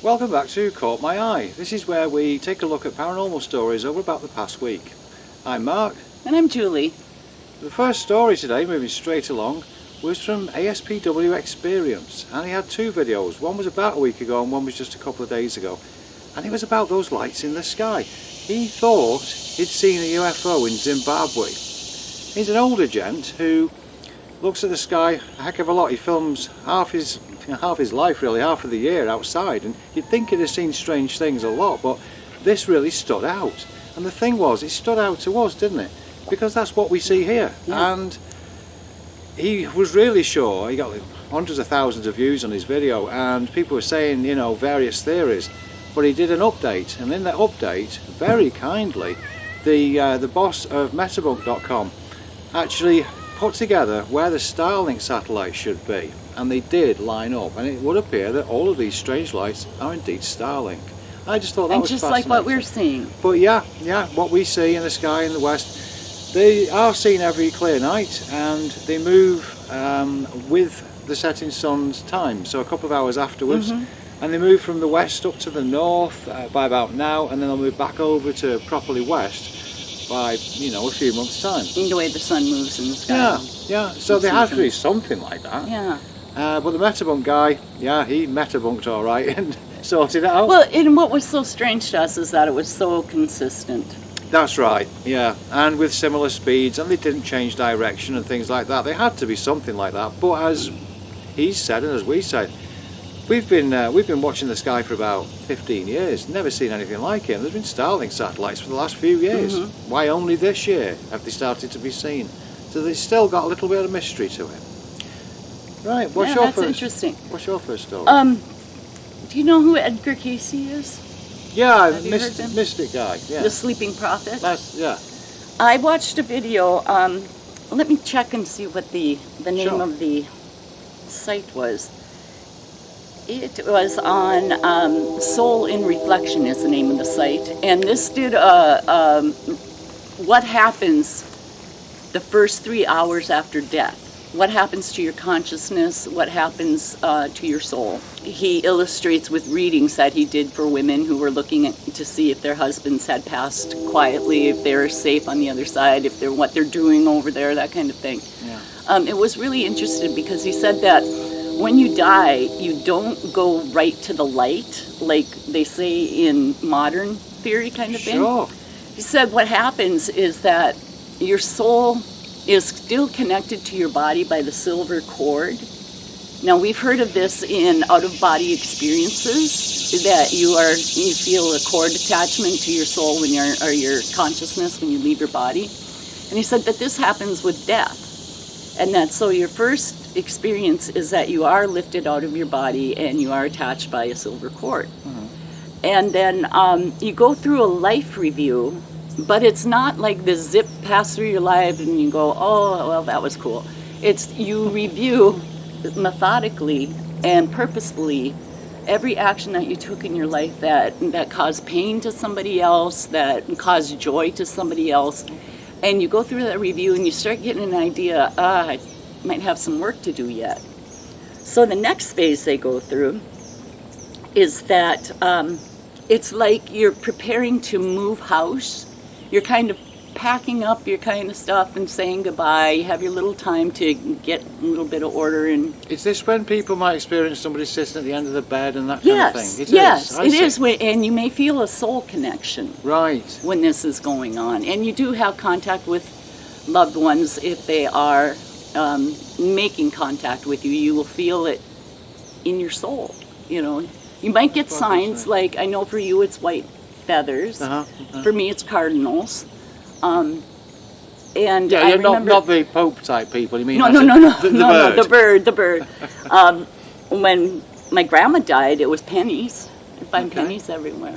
Welcome back to Caught My Eye. This is where we take a look at paranormal stories over about the past week. I'm Mark. And I'm Julie. The first story today, moving straight along, was from ASPW Experience, and he had two videos. One was about a week ago and one was just a couple of days ago, and it was about those lights in the sky. He thought he'd seen a UFO in Zimbabwe. He's an older gent who looks at the sky a heck of a lot. He films half his life, really, half of the year outside, and you'd think he'd have seen strange things a lot, but this really stood out. And the thing was, it stood out to us, didn't it? Because that's what we see here. Yeah. And he was really sure. He got hundreds of thousands of views on his video, and people were saying, you know, various theories. But he did an update, and in that update, very kindly, the boss of metabunk.com actually put together where the Starlink satellite should be, and they did line up, and it would appear that all of these strange lights are indeed Starlink. I just thought that was just fascinating. like what we're seeing. But yeah, what we see in the sky in the west, they are seen every clear night, and they move with the setting sun's time, so a couple of hours afterwards. And they move from the west up to the north by about now, and then they'll move back over to properly west by, you know, a few months' time. In the way the sun moves in the sky. Yeah. So there has to be something like that. Yeah. But the metabunk guy, yeah, he metabunked all right and sorted it out. Well, and what was so strange to us is that it was so consistent. That's right, yeah, and with similar speeds, and they didn't change direction and things like that. There had to be something like that. But as he said, and as we said, we've been watching the sky for about 15 years, never seen anything like it. And there's been Starlink satellites for the last few years. Why only this year have they started to be seen? So they've still got a little bit of mystery to it. Right, That's interesting. What's your first story? Do you know who Edgar Cayce is? Yeah, Have you heard him? Mystic guy. Yeah. The sleeping prophet? Yeah. I watched a video. Let me check and see what the name of the site was. It was on Soul in Reflection is the name of the site, and this did what happens the first 3 hours after death. What happens to your consciousness? What happens to your soul? He illustrates with readings that he did for women who were looking to see if their husbands had passed quietly, if they're safe on the other side, if they're what they're doing over there, that kind of thing. Yeah. It was really interesting because he said that when you die, you don't go right to the light, like they say in modern theory kind of thing. Sure. He said what happens is that your soul is still connected to your body by the silver cord. Now, we've heard of this in out-of-body experiences, that you feel a cord attachment to your soul when or your consciousness when you leave your body. And he said that this happens with death. And that so your first experience is that you are lifted out of your body and you are attached by a silver cord. And then you go through a life review, but it's not like the zip pass through your life and you go, oh, well, that was cool. It's you review methodically and purposefully every action that you took in your life that caused pain to somebody else, that caused joy to somebody else. And you go through that review and you start getting an idea, I might have some work to do yet. So the next phase they go through is that it's like you're preparing to move house. You're kind of packing up your kind of stuff and saying goodbye. You have your little time to get a little bit of order in. Is this when people might experience somebody sitting at the end of the bed and that kind of thing? Yes, it is. And you may feel a soul connection. Right. When this is going on. And you do have contact with loved ones. If they are making contact with you, you will feel it in your soul. You know, you might get signs like, I know for you it's white feathers. For me it's cardinals. And yeah, I you're remember, not the Pope type people. You mean no, the bird. When my grandma died, it was pennies. You find pennies everywhere.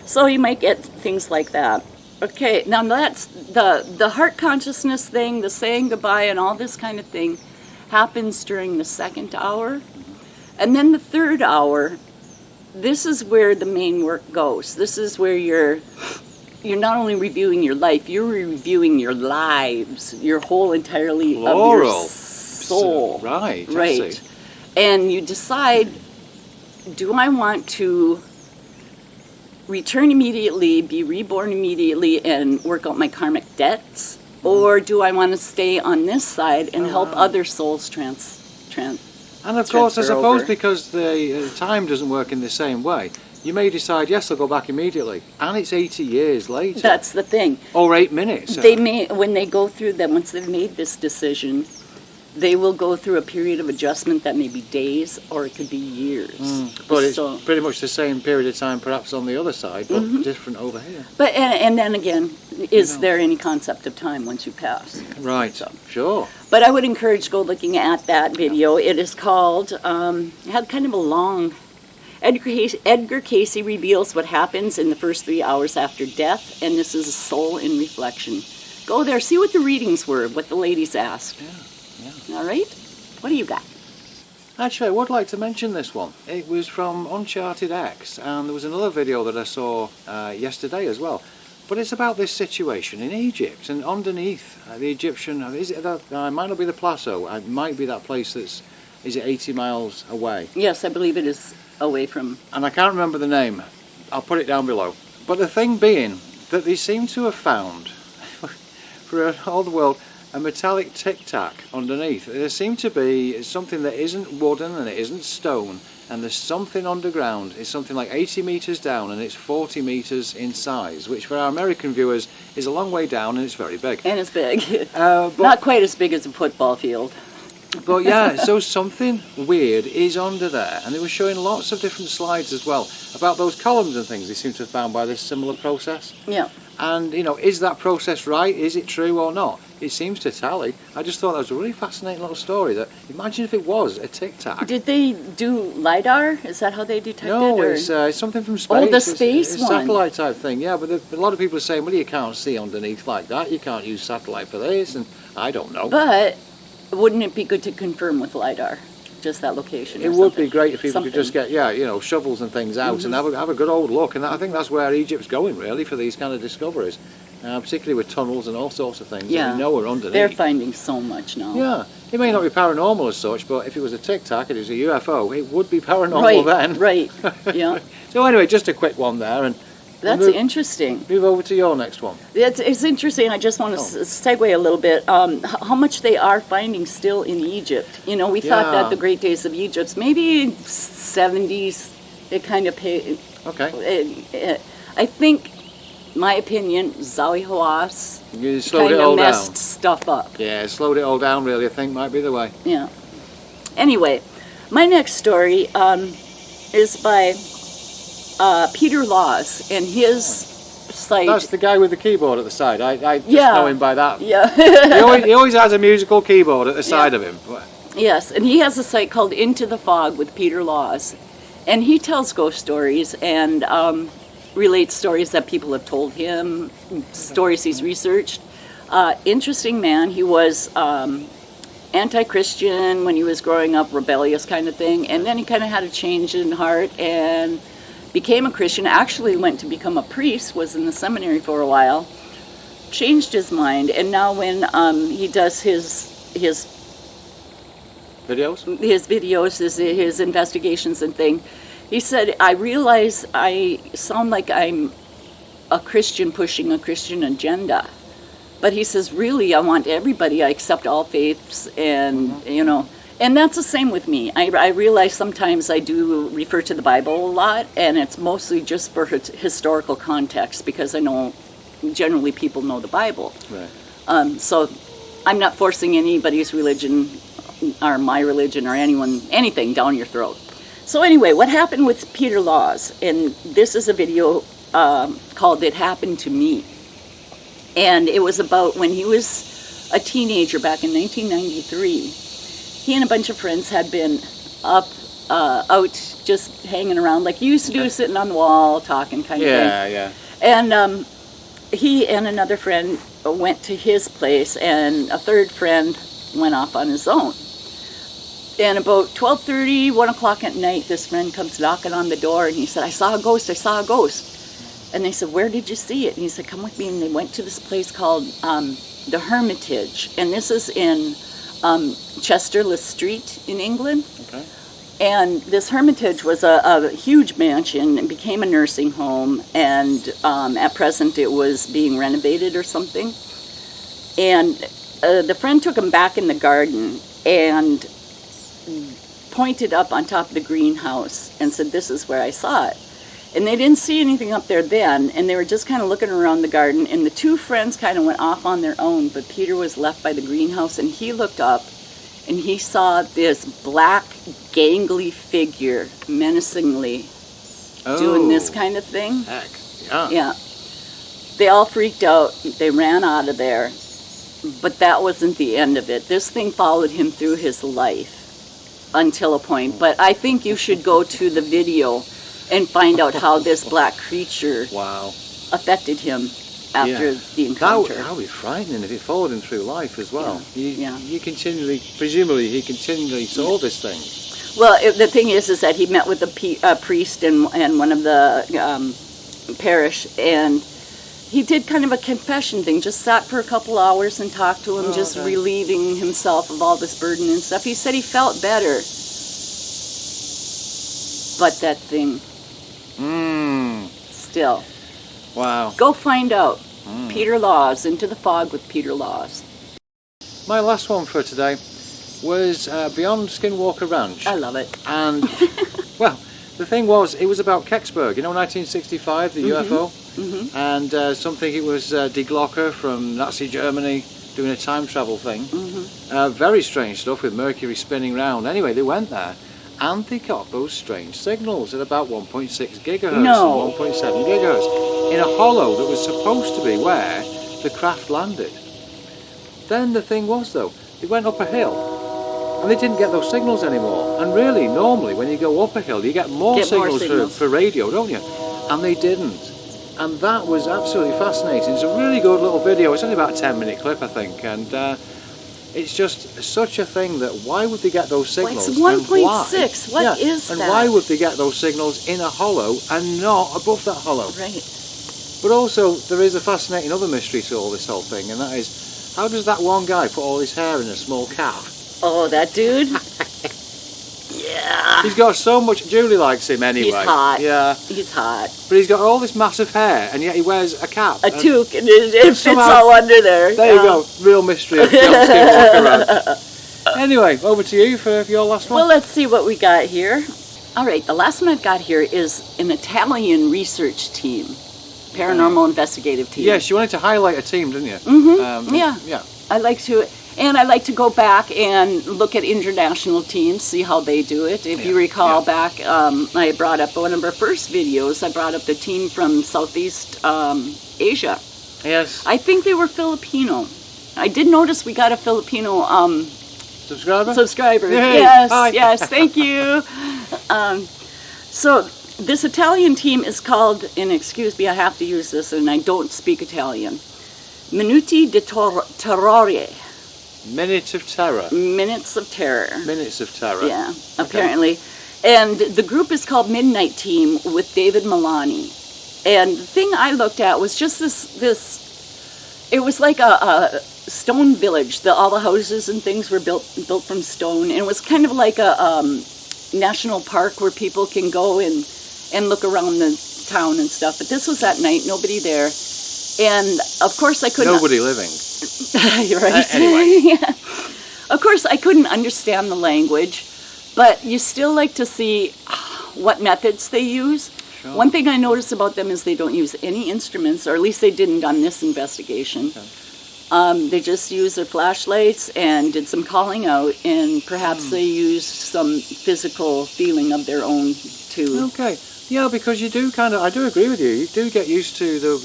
So you might get things like that. Okay, now that's the heart consciousness thing, the saying goodbye and all this kind of thing happens during the second hour. And then the third hour, this is where the main work goes. This is where you're not only reviewing your life, you're reviewing your lives, your whole entirely of your soul. Right. Right. And you decide, do I want to return immediately, be reborn immediately, and work out my karmic debts? Or do I want to stay on this side and help other souls And of course, I transfer suppose over? because the time doesn't work in the same way, you may decide, yes, I'll go back immediately. And it's 80 years later. That's the thing. Or 8 minutes. They may, when they go through that, once they've made this decision, they will go through a period of adjustment that may be days or it could be years. But it's pretty much the same period of time perhaps on the other side, but different over here. But and then again, is there any concept of time once you pass? Right, So. sure. But I would encourage go looking at that video. It is called, it had kind of a long, Edgar Cayce reveals what happens in the first 3 hours after death, and this is a soul in reflection. Go there, see what the readings were, what the ladies asked. Yeah. All right? What do you got? Actually, I would like to mention this one. It was from UnchartedX, and there was another video that I saw yesterday as well. But it's about this situation in Egypt, and underneath the Egyptian, is it that, it might not be the plateau, it might be that place that's, is it 80 miles away? Yes, I believe it is away from... And I can't remember the name. I'll put it down below. But the thing being that they seem to have found, for all the world, a metallic Tic Tac underneath. There seems to be something that isn't wooden and it isn't stone, and there's something underground. It's something like 80 metres down and it's 40 metres in size, which for our American viewers is a long way down and it's very big. And it's big. But, Not quite as big as a football field. but yeah, so something weird is under there, and they were showing lots of different slides as well about those columns and things they seem to have found by this similar process. Yeah. And, you know, is that process right? Is it true or not? It seems to tally. I just thought that was a really fascinating little story. That imagine if it was a Tic Tac. Did they do LiDAR? Is that how they detected it? No, or? it's something from space. Oh, the It's space a one. satellite type thing, yeah. But a lot of people are saying, well, you can't see underneath like that. You can't use satellite for this, and I don't know. But wouldn't it be good to confirm with LiDAR? Just that location? It would be great if people could just get, shovels and things out and have a good old look. And I think that's where Egypt's going, really, for these kind of discoveries. Particularly with tunnels and all sorts of things that we know are underneath. They're finding so much now. Yeah, it may not be paranormal as such, but if it was a Tic Tac, it was a UFO, it would be paranormal then. Right, yeah. So anyway, just a quick one there, and That's interesting. move over to your next one. It's interesting. I just want to segue a little bit. How much they are finding still in Egypt. You know, we thought that the great days of Egypt, maybe 70s, it kind of paid. Okay. I think, my opinion, Zawi Hawass You slowed kind it of all messed down. stuff up. Yeah, slowed it all down really, I think might be the way. Yeah. Anyway, my next story is by Peter Laws and his site. That's the guy with the keyboard at the side. I just Yeah. know him by that. Yeah. he always has a musical keyboard at the side of him. Yes, and he has a site called Into the Fog with Peter Laws. And he tells ghost stories and relates stories that people have told him, stories he's researched. Interesting man. He was anti-Christian when he was growing up, rebellious kind of thing. And then he kind of had a change in heart and became a Christian. Actually went to become a priest, was in the seminary for a while, changed his mind. And now when he does his videos, his investigations and thing, he said, I realize I sound like I'm a Christian pushing a Christian agenda. But he says, really, I want everybody, I accept all faiths, and, you know, and that's the same with me. I realize sometimes I do refer to the Bible a lot, and it's mostly just for historical context, because I know generally people know the Bible. Right. So I'm not forcing anybody's religion or my religion or anything down your throat. So anyway, what happened with Peter Laws, and this is a video called It Happened to Me. And it was about when he was a teenager back in 1993. He and a bunch of friends had been out just hanging around like you used to do, sitting on the wall, talking kind of thing. Yeah. And he and another friend went to his place, and a third friend went off on his own. And about 12:30, 1 o'clock at night, this friend comes knocking on the door, and he said, I saw a ghost. And they said, where did you see it? And he said, come with me. And they went to this place called the Hermitage. And this is in Chesterless Street in England. Okay. And this hermitage was a huge mansion and became a nursing home. And at present, it was being renovated or something. And the friend took him back in the garden and pointed up on top of the greenhouse and said, "This is where I saw it." And they didn't see anything up there then, and they were just kind of looking around the garden, and the two friends kind of went off on their own, but Peter was left by the greenhouse, and he looked up, and he saw this black, gangly figure menacingly doing this kind of thing. Heck, yeah. Yeah. They all freaked out. They ran out of there. But that wasn't the end of it. This thing followed him through his life until a point. But I think you should go to the video and find out how this black creature affected him after the encounter. That would be frightening if it followed him through life as well. Yeah. You continually, presumably he continually saw this thing. Well, the thing is that he met with a priest and one of the parish, and he did kind of a confession thing, just sat for a couple hours and talked to him, relieving himself of all this burden and stuff. He said he felt better. But that thing, still. Wow. Go find out. Peter Laws, Into the Fog with Peter Laws. My last one for today was Beyond Skinwalker Ranch. I love it. And, well, the thing was, it was about Kecksburg, 1965, the UFO. And some think it was Die Glocke from Nazi Germany doing a time travel thing. Very strange stuff with Mercury spinning round. Anyway, they went there and they got those strange signals at about 1.6 gigahertz and 1.7 gigahertz in a hollow that was supposed to be where the craft landed. Then the thing was, though, they went up a hill and they didn't get those signals anymore. And really, normally, when you go up a hill, you get more signals for radio, don't you? And they didn't. And that was absolutely fascinating. It's a really good little video. It's only about a 10-minute clip, I think. And it's just such a thing that why would they get those signals? It's 1.6. What is that? And why would they get those signals in a hollow and not above that hollow? Right. But also, there is a fascinating other mystery to all this whole thing, and that is, how does that one guy put all his hair in a small cap? Oh, that dude? Yeah. He's got so much. Julie likes him anyway. He's hot. Yeah. He's hot. But he's got all this massive hair, and yet he wears a cap. A toque, and it fits all under there. There you go. Real mystery of John Skinwalker Ranch. Anyway, over to you for your last one. Well, let's see what we got here. All right, the last one I've got here is an Italian research team, paranormal investigative team. Yes, you wanted to highlight a team, didn't you? Yeah. I like to go back and look at international teams, see how they do it. If you recall back, I brought up one of our first videos, I brought up the team from Southeast Asia. Yes. I think they were Filipino. I did notice we got a Filipino subscriber. Yay. Yes, Hi. yes, thank you. So this Italian team is called, and excuse me, I have to use this, and I don't speak Italian, Minuti di Terrore. Minutes of Terror. Minutes of Terror. Minutes of Terror. Yeah, apparently. And the group is called Midnight Team with David Milani. And the thing I looked at was just this it was like a stone village. All the houses and things were built from stone. And it was kind of like a national park where people can go and look around the town and stuff. But this was at night, nobody there. And of course I couldn't... Nobody living. You're right. Anyway. Yeah. Of course I couldn't understand the language, but you still like to see what methods they use. Sure. One thing I noticed about them is they don't use any instruments, or at least they didn't on this investigation. Okay. They just used their flashlights and did some calling out, and perhaps they used some physical feeling of their own too. Okay. Yeah, because you do I do agree with you. You do get used to the,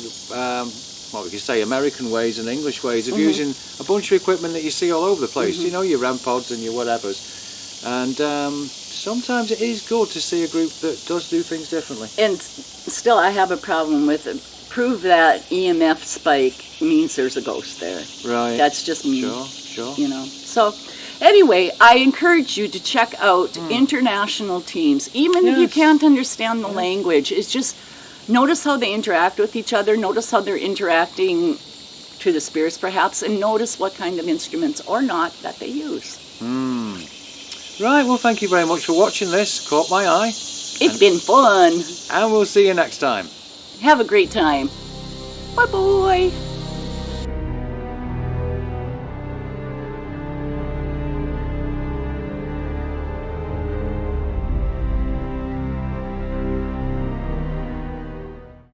what we could say, American ways and English ways of using a bunch of equipment that you see all over the place. You know, your REM pods and your whatevers. And sometimes it is good to see a group that does do things differently. And still, I have a problem with it. Prove that EMF spike means there's a ghost there. Right. That's just me. Sure. You know. So, anyway, I encourage you to check out international teams, even if you can't understand the language. It's just notice how they interact with each other. Notice how they're interacting to the spirits, perhaps, and notice what kind of instruments or not that they use. Right, well, thank you very much for watching this. Caught my eye. It's been fun. And we'll see you next time. Have a great time. Bye-bye.